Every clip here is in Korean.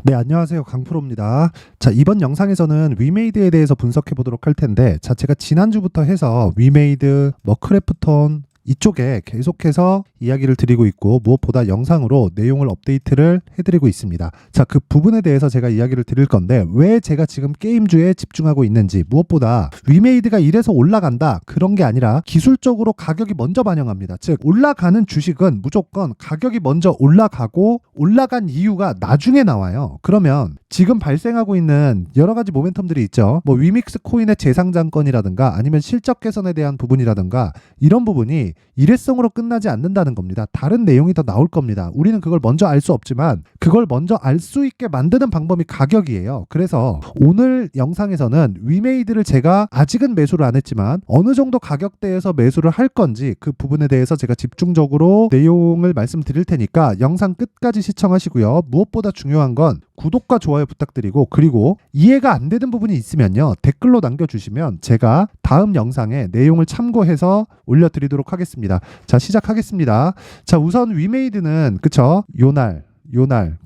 네, 안녕하세요. 강프로입니다. 자, 이번 영상에서는 위메이드에 대해서 분석해 보도록 할 텐데, 자, 제가 지난주부터 해서 위메이드, 크래프톤 이쪽에 계속해서 이야기를 드리고 있고, 무엇보다 영상으로 내용을 업데이트를 해드리고 있습니다. 자, 그 부분에 대해서 제가 이야기를 드릴 건데, 왜 제가 지금 게임주에 집중하고 있는지, 무엇보다 위메이드가 이래서 올라간다, 그런 게 아니라 기술적으로 가격이 먼저 반영합니다. 즉, 올라가는 주식은 무조건 가격이 먼저 올라가고, 올라간 이유가 나중에 나와요. 그러면 지금 발생하고 있는 여러 가지 모멘텀들이 있죠. 뭐 위믹스 코인의 재상장권이라든가 아니면 실적 개선에 대한 부분이라든가, 이런 부분이 일회성으로 끝나지 않는다는 겁니다. 다른 내용이 더 나올 겁니다. 우리는 그걸 먼저 알 수 없지만 그걸 먼저 알 수 있게 만드는 방법이 가격이에요. 그래서 오늘 영상에서는 위메이드를 제가 아직은 매수를 안 했지만 어느 정도 가격대에서 매수를 할 건지, 그 부분에 대해서 제가 집중적으로 내용을 말씀드릴 테니까 영상 끝까지 시청하시고요. 무엇보다 중요한 건 구독과 좋아요 부탁드리고, 그리고 이해가 안 되는 부분이 있으면요, 댓글로 남겨주시면 제가 다음 영상에 내용을 참고해서 올려드리도록 하겠습니다. 자, 시작하겠습니다. 자, 우선 위메이드는 그쵸, 요날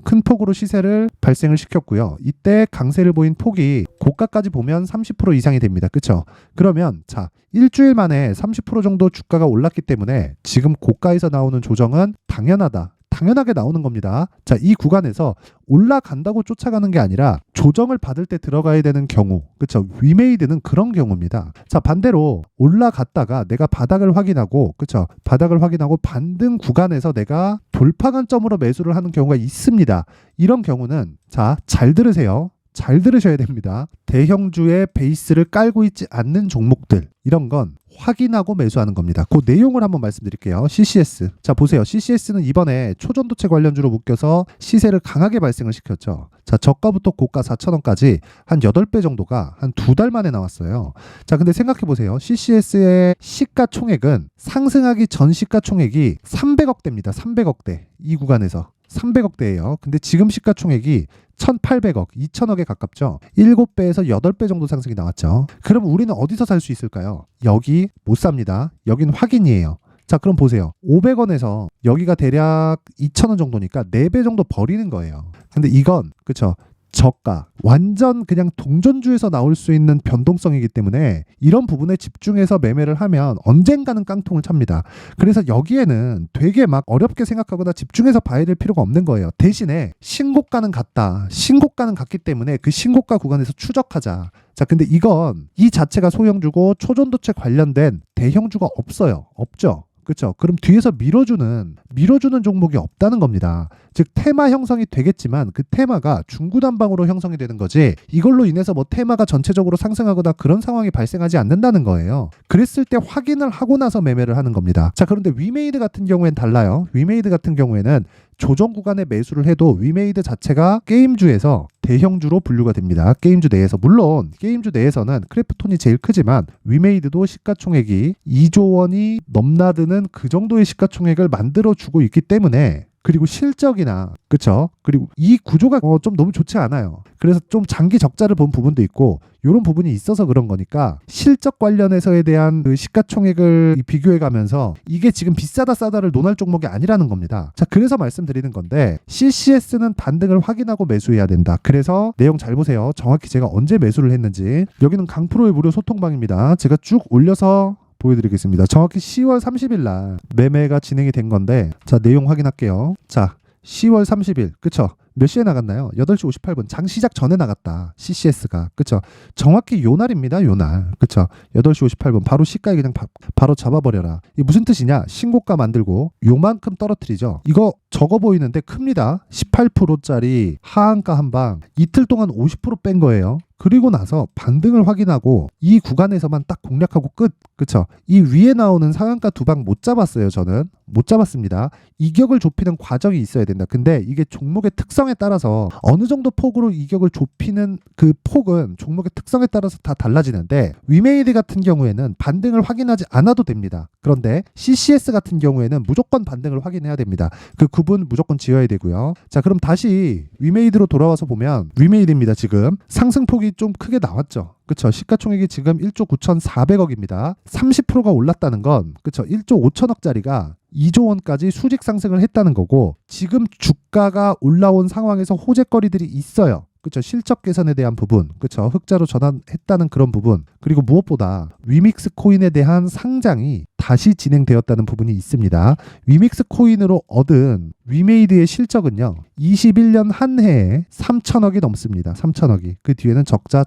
큰 폭으로 시세를 발생을 시켰고요. 이때 강세를 보인 폭이 고가까지 보면 30% 이상이 됩니다. 그쵸? 그러면 자, 일주일 만에 30% 정도 주가가 올랐기 때문에 지금 고가에서 나오는 조정은 당연하게 나오는 겁니다. 자, 이 구간에서 올라간다고 쫓아가는 게 아니라 조정을 받을 때 들어가야 되는 경우, 그쵸? 위메이드는 그런 경우입니다. 자, 반대로 올라갔다가 내가 바닥을 확인하고, 그쵸? 바닥을 확인하고 반등 구간에서 내가 돌파 관점으로 매수를 하는 경우가 있습니다. 이런 경우는, 자, 잘 들으세요. 잘 들으셔야 됩니다. 대형주의 베이스를 깔고 있지 않는 종목들, 이런 건 확인하고 매수하는 겁니다. 그 내용을 한번 말씀드릴게요. CCS. 자, 보세요. CCS는 이번에 초전도체 관련주로 묶여서 시세를 강하게 발생을 시켰죠. 자, 저가부터 고가 4,000원까지 한 8배 정도가 한 2달 만에 나왔어요. 자, 근데 생각해 보세요. CCS의 시가총액은 상승하기 전 시가총액이 300억대입니다. 300억대. 이 구간에서 300억대예요. 근데 지금 시가총액이 1,800억, 2,000억에 가깝죠. 7배에서 8배 정도 상승이 나왔죠. 그럼 우리는 어디서 살 수 있을까요? 여기 못 삽니다. 여긴 확인이에요. 자, 그럼 보세요. 500원에서 여기가 대략 2,000원 정도니까 4배 정도 버리는 거예요. 근데 이건, 그쵸, 저가, 완전 그냥 동전주에서 나올 수 있는 변동성이기 때문에 이런 부분에 집중해서 매매를 하면 언젠가는 깡통을 찹니다. 그래서 여기에는 되게 막 어렵게 생각하거나 집중해서 봐야 될 필요가 없는 거예요. 대신에 신고가는 같다. 신고가는 같기 때문에 그 신고가 구간에서 추적하자. 자, 근데 이건 이 자체가 소형주고 초전도체 관련된 대형주가 없어요. 없죠. 그렇죠. 그럼 뒤에서 밀어주는 종목이 없다는 겁니다. 즉, 테마 형성이 되겠지만 그 테마가 중구난방으로 형성이 되는 거지, 이걸로 인해서 뭐 테마가 전체적으로 상승하거나 그런 상황이 발생하지 않는다는 거예요. 그랬을 때 확인을 하고 나서 매매를 하는 겁니다. 자, 그런데 위메이드 같은 경우엔 달라요. 위메이드 같은 경우에는 조정 구간에 매수를 해도 위메이드 자체가 게임주에서 대형주로 분류가 됩니다. 게임주 내에서. 물론 게임주 내에서는 크래프톤이 제일 크지만 위메이드도 시가총액이 2조 원이 넘나드는 그 정도의 시가총액을 만들어주고 있기 때문에, 그리고 실적이나, 그쵸? 그리고 이 구조가 좀 너무 좋지 않아요. 그래서 좀 장기 적자를 본 부분도 있고, 이런 부분이 있어서 그런 거니까 실적 관련해서에 대한 그 시가총액을 비교해 가면서 이게 지금 비싸다 싸다를 논할 종목이 아니라는 겁니다. 자, 그래서 말씀드리는 건데, CCS는 반등을 확인하고 매수해야 된다. 그래서 내용 잘 보세요. 정확히 제가 언제 매수를 했는지. 여기는 강프로의 무료 소통방입니다. 제가 쭉 올려서 보여드리겠습니다. 정확히 10월 30일 날 매매가 진행이 된 건데, 자, 내용 확인할게요. 자, 10월 30일, 그쵸? 몇 시에 나갔나요? 8시 58분. 장 시작 전에 나갔다. CCS가. 그쵸? 정확히 요 날입니다. 요 날. 그쵸? 8시 58분. 바로 시가에 그냥 바로 잡아버려라. 이게 무슨 뜻이냐? 신고가 만들고 요만큼 떨어뜨리죠. 이거 적어 보이는데 큽니다. 18%짜리 하한가 한 방. 이틀 동안 50% 뺀 거예요. 그리고 나서 반등을 확인하고 이 구간에서만 딱 공략하고 끝. 그쵸? 이 위에 나오는 상한가 두 방 못 잡았어요. 저는 못 잡았습니다. 이격을 좁히는 과정이 있어야 된다. 근데 이게 종목의 특성에 따라서 어느 정도 폭으로 이격을 좁히는 그 폭은 종목의 특성에 따라서 다 달라지는데, 위메이드 같은 경우에는 반등을 확인하지 않아도 됩니다. 그런데 CCS 같은 경우에는 무조건 반등을 확인해야 됩니다. 그 구분 무조건 지어야 되고요. 자, 그럼 다시 위메이드로 돌아와서 보면 위메이드입니다. 지금 상승폭이 시가총액이 좀 크게 나왔죠. 그쵸? 시가총액이 지금 1조 9,400억입니다. 30%가 올랐다는 건 그쵸? 1조 5천억짜리가 2조 원까지 수직 상승을 했다는 거고, 지금 주가가 올라온 상황에서 호재거리들이 있어요. 그쵸? 실적 개선에 대한 부분, 그쵸? 흑자로 전환했다는 그런 부분, 그리고 무엇보다 위믹스 코인에 대한 상장이 다시 진행되었다는 부분이 있습니다. 위믹스 코인으로 얻은 위메이드의 실적은요, 21년 한 해에 3천억이 넘습니다. 3천억이. 그 뒤에는 적자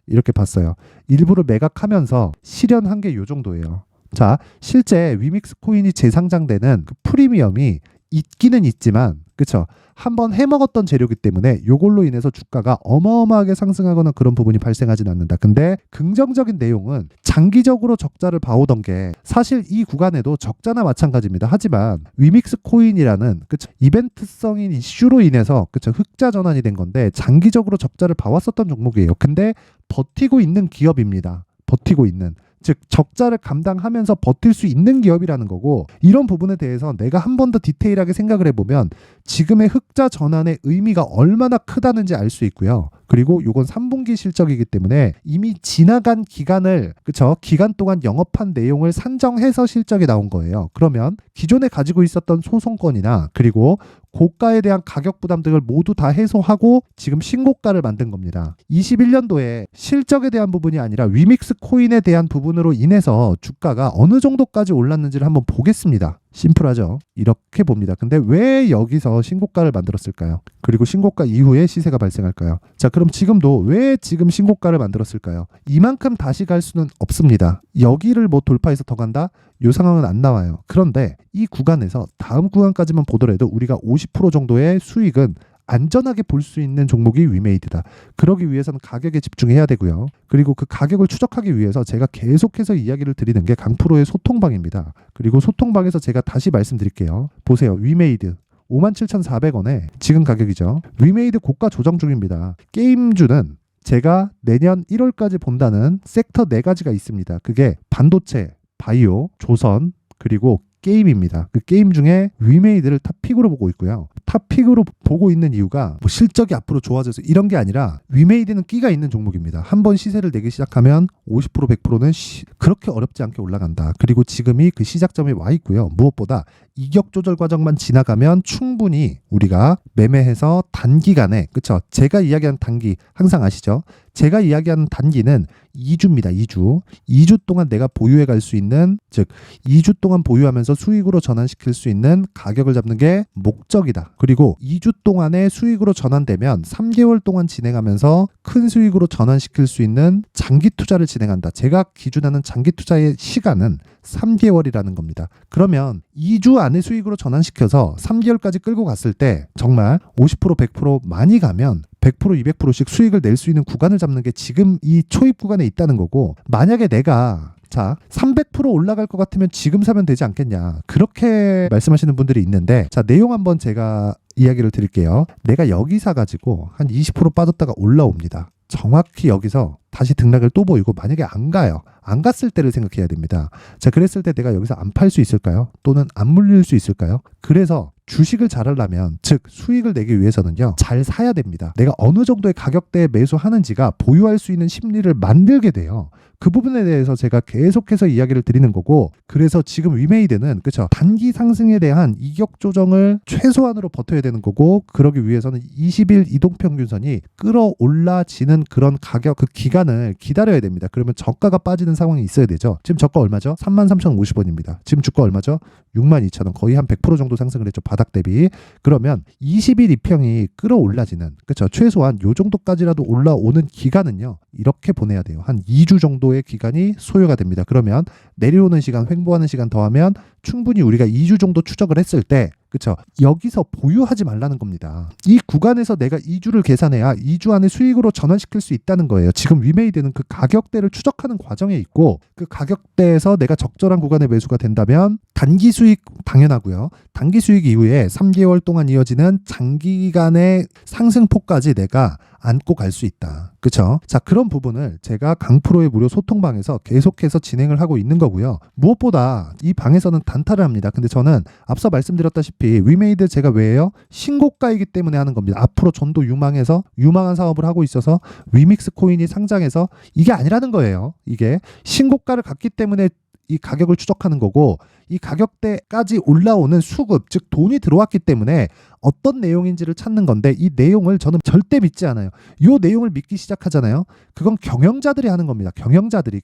이렇게 봤어요. 일부를 매각하면서 실현한 게 요 정도예요. 자, 실제 위믹스 코인이 재상장되는 그 프리미엄이 있기는 있지만, 그쵸? 한번 해먹었던 재료기 때문에 요걸로 인해서 주가가 어마어마하게 상승하거나 그런 부분이 발생하진 않는다. 근데 긍정적인 내용은 장기적으로 적자를 봐오던 게 사실 이 구간에도 적자나 마찬가지입니다. 하지만 위믹스 코인이라는 그쵸? 이벤트성인 이슈로 인해서 그쵸? 흑자 전환이 된 건데 장기적으로 적자를 봐왔었던 종목이에요. 근데 버티고 있는 기업입니다. 버티고 있는. 즉 적자를 감당하면서 버틸 수 있는 기업이라는 거고, 이런 부분에 대해서 내가 한 번 더 디테일하게 생각을 해보면 지금의 흑자 전환의 의미가 얼마나 크다는지 알 수 있고요. 그리고 요건 3분기 실적이기 때문에 이미 지나간 기간을 그쵸? 기간 동안 영업한 내용을 산정해서 실적이 나온 거예요. 그러면 기존에 가지고 있었던 소송권이나 그리고 고가에 대한 가격 부담 등을 모두 다 해소하고 지금 신고가를 만든 겁니다. 21년도에 실적에 대한 부분이 아니라 위믹스 코인에 대한 부분으로 인해서 주가가 어느 정도까지 올랐는지를 한번 보겠습니다. 심플하죠? 이렇게 봅니다. 근데 왜 여기서 신고가를 만들었을까요? 그리고 신고가 이후에 시세가 발생할까요? 자, 그럼 지금도 왜 지금 신고가를 만들었을까요? 이만큼 다시 갈 수는 없습니다. 여기를 뭐 돌파해서 더 간다? 이 상황은 안 나와요. 그런데 이 구간에서 다음 구간까지만 보더라도 우리가 50% 정도의 수익은 안전하게 볼 수 있는 종목이 위메이드다. 그러기 위해서는 가격에 집중해야 되고요. 그리고 그 가격을 추적하기 위해서 제가 계속해서 이야기를 드리는 게 강프로의 소통방입니다. 그리고 소통방에서 제가 다시 말씀드릴게요. 보세요. 위메이드 57,400원에 지금 가격이죠. 위메이드 고가 조정 중입니다. 게임주는 제가 내년 1월까지 본다는 섹터 4가지가 있습니다. 그게 반도체, 바이오, 조선, 그리고 게임입니다. 그 게임 중에 위메이드를 탑픽으로 보고 있고요. 탑픽으로 보고 있는 이유가 뭐 실적이 앞으로 좋아져서 이런 게 아니라 위메이드는 끼가 있는 종목입니다. 한번 시세를 내기 시작하면 50% 100%는 그렇게 어렵지 않게 올라간다. 그리고 지금이 그 시작점에 와 있고요. 무엇보다 이격 조절 과정만 지나가면 충분히 우리가 매매해서 단기간에, 그쵸? 제가 이야기한 단기 항상 아시죠? 제가 이야기하는 단기는 2주입니다. 2주 동안 내가 보유해 갈 수 있는, 즉 2주 동안 보유하면서 수익으로 전환시킬 수 있는 가격을 잡는 게 목적이다. 그리고 2주 동안의 수익으로 전환되면 3개월 동안 진행하면서 큰 수익으로 전환시킬 수 있는 장기 투자를 진행한다. 제가 기준하는 장기 투자의 시간은 3개월이라는 겁니다. 그러면 2주 안에 수익으로 전환시켜서 3개월까지 끌고 갔을 때 정말 50% 100% 많이 가면 100% 200%씩 수익을 낼 수 있는 구간을 잡는 게 지금 이 초입 구간에 있다는 거고, 만약에 내가 자 300% 올라갈 것 같으면 지금 사면 되지 않겠냐, 그렇게 말씀하시는 분들이 있는데, 자 내용 한번 제가 이야기를 드릴게요. 내가 여기 사가지고 한 20% 빠졌다가 올라옵니다. 정확히 여기서 다시 등락을 또 보이고 만약에 안 가요. 안 갔을 때를 생각해야 됩니다. 자, 그랬을 때 내가 여기서 안 팔 수 있을까요? 또는 안 물릴 수 있을까요? 그래서 주식을 잘하려면, 즉 수익을 내기 위해서는요, 잘 사야 됩니다. 내가 어느 정도의 가격대에 매수하는지가 보유할 수 있는 심리를 만들게 돼요. 그 부분에 대해서 제가 계속해서 이야기를 드리는 거고, 그래서 지금 위메이드는 그쵸, 단기 상승에 대한 이격 조정을 최소한으로 버텨야 되는 거고, 그러기 위해서는 20일 이동평균선이 끌어올라지는 그런 가격, 그 기간을 기다려야 됩니다. 그러면 저가가 빠지는 상황이 있어야 되죠. 지금 저가 얼마죠? 33,050원입니다. 지금 주가 얼마죠? 62,000원. 거의 한 100% 정도 상승을 했죠. 바닥 대비. 그러면 20일 이평이 끌어올라지는, 그쵸, 최소한 요 정도까지라도 올라오는 기간은요, 이렇게 보내야 돼요. 한 2주 정도의 기간이 소요가 됩니다. 그러면 내려오는 시간, 횡보하는 시간 더하면 충분히 우리가 2주 정도 추적을 했을 때, 그쵸, 여기서 보유하지 말라는 겁니다. 이 구간에서 내가 2주를 계산해야 2주 안에 수익으로 전환시킬 수 있다는 거예요. 지금 위메이드는 그 가격대를 추적하는 과정에 있고, 그 가격대에서 내가 적절한 구간에 매수가 된다면 단기 수익 당연하고요. 단기 수익 이후에 3개월 동안 이어지는 장기간의 상승폭까지 내가 안고 갈 수 있다. 그쵸? 자, 그런 부분을 제가 강프로의 무료 소통방에서 계속해서 진행을 하고 있는 거고요. 무엇보다 이 방에서는 단타를 합니다. 근데 저는 앞서 말씀드렸다시피 위메이드 제가 왜요? 신고가이기 때문에 하는 겁니다. 앞으로 전도 유망한 사업을 하고 있어서 위믹스 코인이 상장해서 이게 아니라는 거예요. 이게 신고가를 갔기 때문에 이 가격을 추적하는 거고, 이 가격대까지 올라오는 수급, 즉 돈이 들어왔기 때문에 어떤 내용인지를 찾는 건데, 이 내용을 저는 절대 믿지 않아요. 이 내용을 믿기 시작하잖아요. 그건 경영자들이 하는 겁니다. 경영자들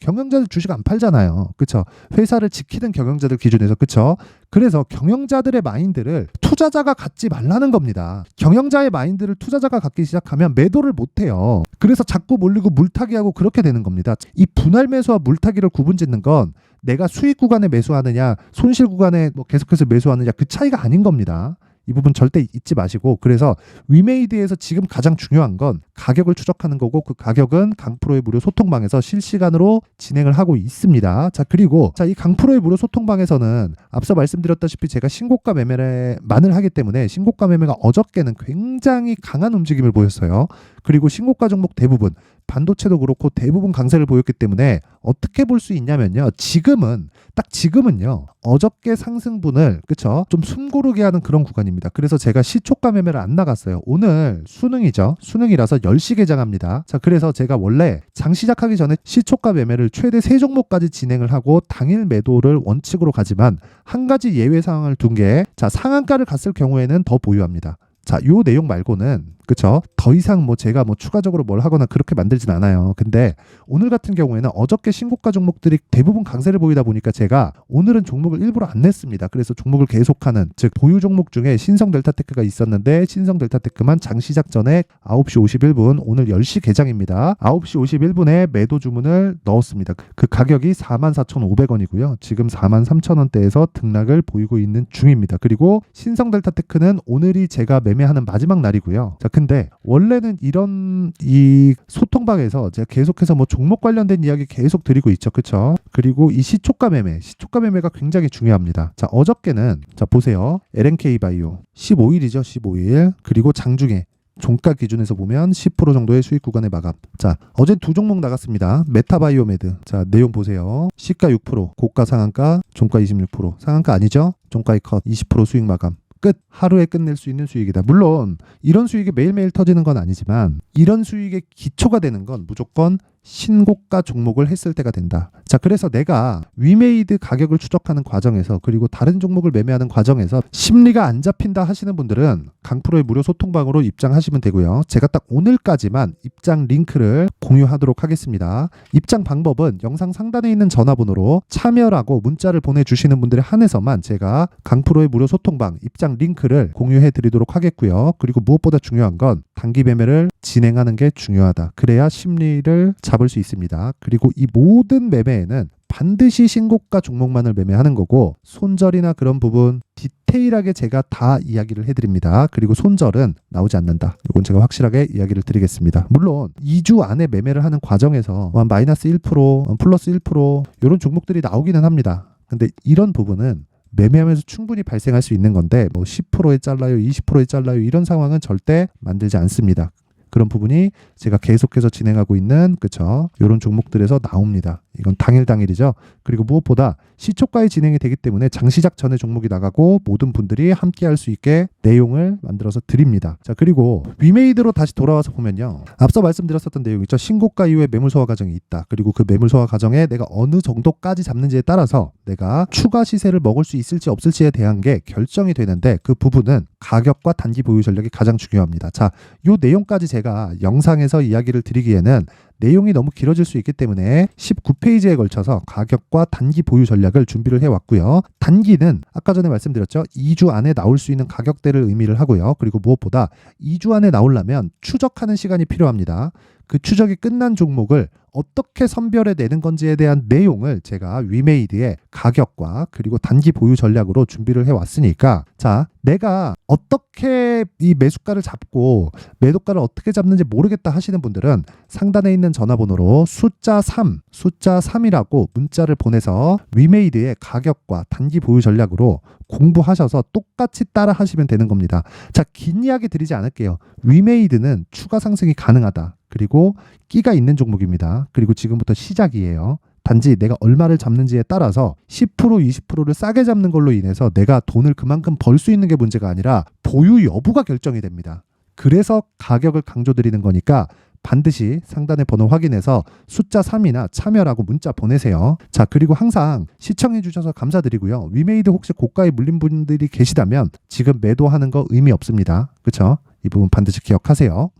주식 안 팔잖아요. 그쵸? 회사를 지키는 경영자들 기준에서. 그쵸? 그래서 경영자들의 마인드를 투자자가 갖지 말라는 겁니다. 경영자의 마인드를 투자자가 갖기 시작하면 매도를 못해요. 그래서 자꾸 몰리고 물타기하고 그렇게 되는 겁니다. 이 분할 매수와 물타기를 구분짓는 건 내가 수익 구간에 매수하느냐 손실 구간에 계속해서 매수하느냐 그 차이가 아닌 겁니다. 이 부분 절대 잊지 마시고, 그래서 위메이드에서 지금 가장 중요한 건 가격을 추적하는 거고, 그 가격은 강프로의 무료 소통방에서 실시간으로 진행을 하고 있습니다. 자, 그리고 이 강프로의 무료 소통방에서는 앞서 말씀드렸다시피 제가 신고가 매매만을 하기 때문에 신고가 매매가 어저께는 굉장히 강한 움직임을 보였어요. 그리고 신고가 종목 대부분, 반도체도 그렇고 대부분 강세를 보였기 때문에 어떻게 볼 수 있냐면요. 지금은요. 어저께 상승분을 그쵸? 좀 숨고르게 하는 그런 구간입니다. 그래서 제가 시초가 매매를 안 나갔어요. 오늘 수능이죠. 수능이라서 10시 개장합니다. 자, 그래서 제가 원래 장 시작하기 전에 시초가 매매를 최대 3종목까지 진행을 하고 당일 매도를 원칙으로 가지만 한 가지 예외 상황을 둔 게, 자, 상한가를 갔을 경우에는 더 보유합니다. 자, 요 내용 말고는 그쵸? 더 이상 제가 추가적으로 뭘 하거나 그렇게 만들진 않아요. 근데 오늘 같은 경우에는 어저께 신고가 종목들이 대부분 강세를 보이다 보니까 제가 오늘은 종목을 일부러 안 냈습니다. 그래서 종목을 계속하는, 즉 보유 종목 중에 신성 델타테크가 있었는데 신성 델타테크만 장 시작 전에 9시 51분, 오늘 10시 개장입니다. 9시 51분에 매도 주문을 넣었습니다. 그 가격이 44,500원이고요. 지금 43,000원대에서 등락을 보이고 있는 중입니다. 그리고 신성 델타테크는 오늘이 제가 매매하는 마지막 날이고요. 자, 근데 원래는 이런 이 소통방에서 제가 계속해서 종목 관련된 이야기 계속 드리고 있죠. 그쵸? 그리고 이 시초가 매매가 굉장히 중요합니다. 자, 어저께는 자 보세요. LNK 바이오 15일이죠. 15일. 그리고 장중에 종가 기준에서 보면 10% 정도의 수익 구간의 마감. 자, 어제 두 종목 나갔습니다. 메타바이오메드. 자, 내용 보세요. 시가 6%, 고가 상한가, 종가 26%. 상한가 아니죠? 종가의 컷 20% 수익 마감. 끝. 하루에 끝낼 수 있는 수익이다. 물론 이런 수익이 매일매일 터지는 건 아니지만 이런 수익의 기초가 되는 건 무조건 신고가 종목을 했을 때가 된다. 자, 그래서 내가 위메이드 가격을 추적하는 과정에서, 그리고 다른 종목을 매매하는 과정에서 심리가 안 잡힌다 하시는 분들은 강프로의 무료 소통방으로 입장하시면 되고요. 제가 딱 오늘까지만 입장 링크를 공유하도록 하겠습니다. 입장 방법은 영상 상단에 있는 전화번호로 참여라고 문자를 보내주시는 분들에 한해서만 제가 강프로의 무료 소통방 입장 링크를 공유해 드리도록 하겠고요. 그리고 무엇보다 중요한 건 단기 매매를 진행하는 게 중요하다. 그래야 심리를 잡을 수 있습니다. 그리고 이 모든 매매에는 반드시 신고가 종목만을 매매하는 거고, 손절이나 그런 부분 디테일하게 제가 다 이야기를 해드립니다. 그리고 손절은 나오지 않는다. 이건 제가 확실하게 이야기를 드리겠습니다. 물론 2주 안에 매매를 하는 과정에서 마이너스 1%, 플러스 1% 이런 종목들이 나오기는 합니다. 근데 이런 부분은 매매하면서 충분히 발생할 수 있는 건데 10%에 잘라요, 20%에 잘라요 이런 상황은 절대 만들지 않습니다. 그런 부분이 제가 계속해서 진행하고 있는 그쵸? 이런 종목들에서 나옵니다. 이건 당일이죠. 그리고 무엇보다 시초가에 진행이 되기 때문에 장시작 전에 종목이 나가고 모든 분들이 함께 할 수 있게 내용을 만들어서 드립니다. 자, 그리고 위메이드로 다시 돌아와서 보면요. 앞서 말씀드렸었던 내용 있죠. 신고가 이후에 매물 소화 과정이 있다. 그리고 그 매물 소화 과정에 내가 어느 정도까지 잡는지에 따라서 내가 추가 시세를 먹을 수 있을지 없을지에 대한 게 결정이 되는데, 그 부분은 가격과 단기 보유 전략이 가장 중요합니다. 자, 이 내용까지 제가 영상에서 이야기를 드리기에는 내용이 너무 길어질 수 있기 때문에 19페이지에 걸쳐서 가격과 단기 보유 전략을 준비를 해왔고요. 단기는 아까 전에 말씀드렸죠. 2주 안에 나올 수 있는 가격대를 의미를 하고요. 그리고 무엇보다 2주 안에 나오려면 추적하는 시간이 필요합니다. 그 추적이 끝난 종목을 어떻게 선별해내는 건지에 대한 내용을 제가 위메이드의 가격과 그리고 단기 보유 전략으로 준비를 해왔으니까, 자, 내가 어떻게 이 매수가를 잡고 매도가를 어떻게 잡는지 모르겠다 하시는 분들은 상단에 있는 전화번호로 숫자 3이라고 문자를 보내서 위메이드의 가격과 단기 보유 전략으로 공부하셔서 똑같이 따라 하시면 되는 겁니다. 자, 긴 이야기 드리지 않을게요. 위메이드는 추가 상승이 가능하다. 그리고 끼가 있는 종목입니다. 그리고 지금부터 시작이에요. 단지 내가 얼마를 잡는지에 따라서 10%, 20%를 싸게 잡는 걸로 인해서 내가 돈을 그만큼 벌 수 있는 게 문제가 아니라 보유 여부가 결정이 됩니다. 그래서 가격을 강조드리는 거니까 반드시 상단의 번호 확인해서 숫자 3이나 참여라고 문자 보내세요. 자, 그리고 항상 시청해 주셔서 감사드리고요. 위메이드 혹시 고가에 물린 분들이 계시다면 지금 매도하는 거 의미 없습니다. 그렇죠? 이 부분 반드시 기억하세요.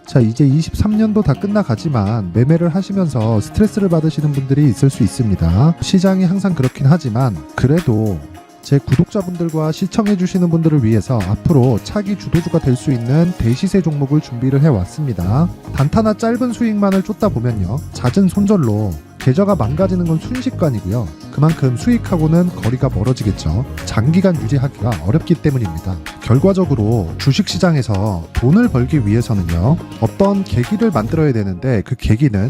자, 이제 23년도 다 끝나가지만 매매를 하시면서 스트레스를 받으시는 분들이 있을 수 있습니다. 시장이 항상 그렇긴 하지만 그래도 제 구독자분들과 시청해주시는 분들을 위해서 앞으로 차기 주도주가 될 수 있는 대시세 종목을 준비를 해왔습니다. 단타나 짧은 수익만을 쫓다 보면요, 잦은 손절로 계좌가 망가지는 건 순식간이고요. 그만큼 수익하고는 거리가 멀어지겠죠. 장기간 유지하기가 어렵기 때문입니다. 결과적으로 주식시장에서 돈을 벌기 위해서는요, 어떤 계기를 만들어야 되는데 그 계기는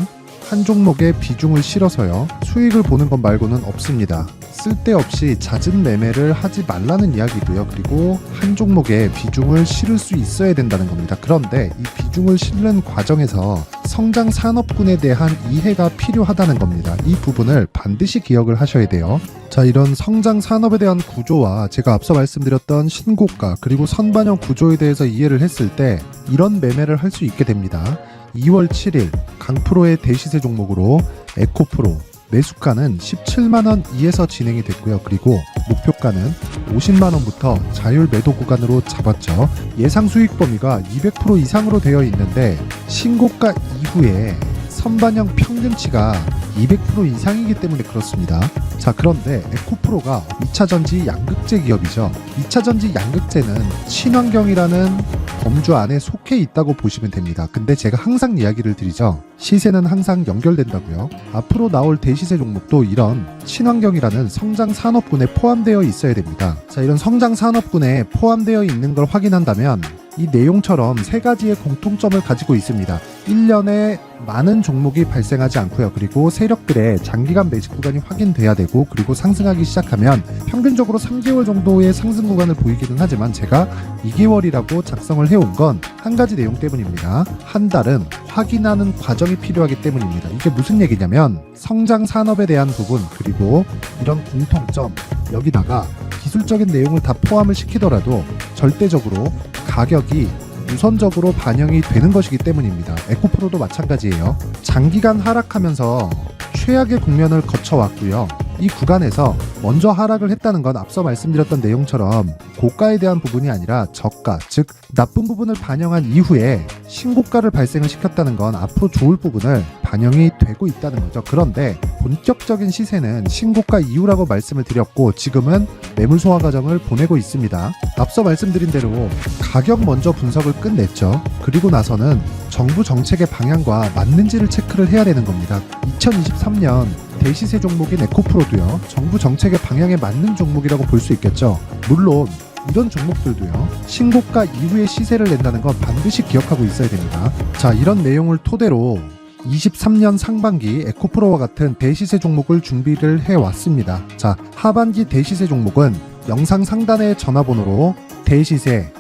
한 종목에 비중을 실어서요, 수익을 보는 것 말고는 없습니다. 쓸데없이 잦은 매매를 하지 말라는 이야기고요. 그리고 한 종목에 비중을 실을 수 있어야 된다는 겁니다. 그런데 이 비중을 실는 과정에서 성장 산업군에 대한 이해가 필요하다는 겁니다. 이 부분을 반드시 기억을 하셔야 돼요. 자, 이런 성장 산업에 대한 구조와 제가 앞서 말씀드렸던 신고가 그리고 선반영 구조에 대해서 이해를 했을 때 이런 매매를 할 수 있게 됩니다. 2월 7일 강프로의 대시세 종목으로 에코프로 매수가는 17만원 이에서 진행이 됐고요. 그리고 목표가는 50만원부터 자율 매도 구간으로 잡았죠. 예상 수익 범위가 200% 이상으로 되어 있는데 신고가 이후에 선반영 평균치가 200% 이상이기 때문에 그렇습니다. 자, 그런데 에코프로가 2차전지 양극재 기업이죠. 2차전지 양극재는 친환경이라는 범주 안에 속해 있다고 보시면 됩니다. 근데 제가 항상 이야기를 드리죠. 시세는 항상 연결된다고요. 앞으로 나올 대시세 종목도 이런 친환경이라는 성장 산업군에 포함되어 있어야 됩니다. 자, 이런 성장 산업군에 포함되어 있는 걸 확인한다면 이 내용처럼 세 가지의 공통점을 가지고 있습니다. 1년에 많은 종목이 발생하지 않고요. 그리고 세력들의 장기간 매집 구간이 확인돼야 되고, 그리고 상승하기 시작하면 평균적으로 3개월 정도의 상승 구간을 보이기는 하지만 제가 2개월이라고 작성을 해온 건 한 가지 내용 때문입니다. 한 달은 확인하는 과정이 필요하기 때문입니다. 이게 무슨 얘기냐면 성장 산업에 대한 부분 그리고 이런 공통점, 여기다가 기술적인 내용을 다 포함을 시키더라도 절대적으로 가격이 우선적으로 반영이 되는 것이기 때문입니다. 에코프로도 마찬가지예요. 장기간 하락하면서 최악의 국면을 거쳐왔고요. 이 구간에서 먼저 하락을 했다는 건 앞서 말씀드렸던 내용처럼 고가에 대한 부분이 아니라 저가, 즉 나쁜 부분을 반영한 이후에 신고가를 발생을 시켰다는 건 앞으로 좋을 부분을 반영이 되고 있다는 거죠. 그런데 본격적인 시세는 신고가 이후라고 말씀을 드렸고 지금은 매물 소화 과정을 보내고 있습니다. 앞서 말씀드린 대로 가격 먼저 분석을 끝냈죠. 그리고 나서는 정부 정책의 방향과 맞는지를 체크를 해야 되는 겁니다. 2023년 대시세 종목인 에코프로도요, 정부 정책의 방향에 맞는 종목이라고 볼 수 있겠죠. 물론 이런 종목들도요, 신고가 이후에 시세를 낸다는 건 반드시 기억하고 있어야 됩니다. 자, 이런 내용을 토대로 23년 상반기 에코프로와 같은 대시세 종목을 준비를 해왔습니다. 자, 하반기 대시세 종목은 영상 상단의 전화번호로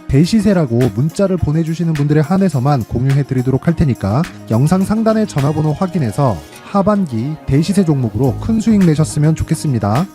대시세라고 문자를 보내주시는 분들에 한해서만 공유해드리도록 할 테니까 영상 상단의 전화번호 확인해서 하반기 대시세 종목으로 큰 수익 내셨으면 좋겠습니다.